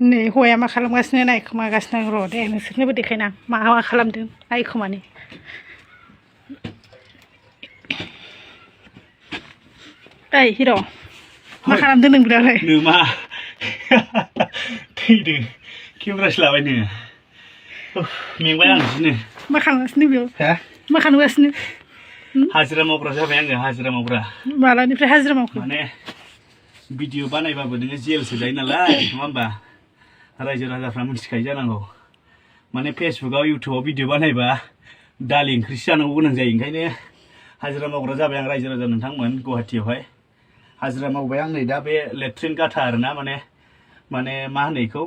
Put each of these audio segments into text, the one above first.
नै हौवाया मा खालामगासिनो नायखोमागासिनो र' दे नोंसोरनोबो देखायना मा खालामदों नायखोमानि ओइ हिर' मा खालामदों नोंब्रालाय नोमा थैदों केमेरासो लाबाय नोङो मेंबाय आं बिदिनो मा खालामगासिनो बेयाव मा खालामगासिनो हाजिरा मावग्रा जाबाय आङो हाजिरा मावग्रा मालानिफ्राय हाजिरा मावखो माने भिडिअ बानायबाबो नोङो जेलसो जायो नालाय नङा होमबा रायजो राजाफ्रा मिथिखायो जानांगौ माने फेसबुकआव इउटुबाव भिडिअ बानायबा दालि ओंख्रिसो जानांगौ गोनां जायो ओंखायनो हाजिरा मावग्रा जाबाय आं रायजो राजा नोंथांमोन गुवाहाटियावहाय हाजिरा मावबाय आं नै दा बे लेट्रिन गाथा आरोना माने मा होनो बेखौ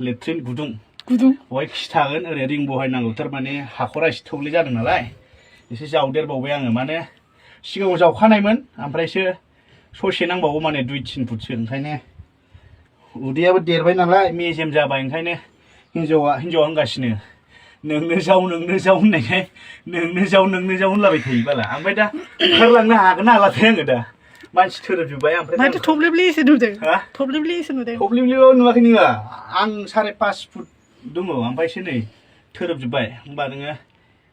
लेट्रिन गुदुं बहाय खि थागोन ओरै रिं बहायनांगौ थारमाने हाखरा एसे थौले जादों नालाय एसे जावदेरबावबाय आङो माने सिगाङाव जावखानायमोन ओमफ्रायसो ससे नांबावगौ माने 2-3 फुटसो ओंखायनो उदैयाबो देरबाय नालाय मेजेम जाबाय ओंखायनो हिन्जावा होनगासिनो नोंनो जाव होननायखाय नोंनो जाव होनलाबाय थायो बाला ओमफ्राय दा ओंखारलांनो हागोन ना हालाथाय आङो दा मानसि थोरोबजोब्बाय ओमफ्राय माथो थब्लेब्लेसो नुदों थब्लेब्लेसो नुदों थब्लेब्लेबो नुवाखै नोङो आं 5.5 फुट दङ ओमफ्रायसो नै थोरोबजोब्बाय होमबा नोङो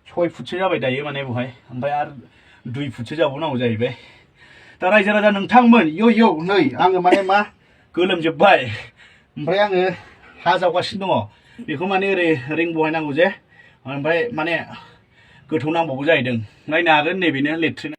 6 फुटसो जाबाय दायो माने बेवहाय ओमफ्राय आरो 2 फुटसो जाबावनांगौ जाहैबाय दा रायजो राजा नोंथांमोन इय नै आङो माने मा गोलोमजोब्बाय ओमफ्राय आङो हा जावगासिनो दङ बेखौ माने ओरै रिं बहायनांगौ जे ओमफ्राय माने गोथौ नांबावगौ जाहैदों नायनो हागोन नैबेनो लेट्रिन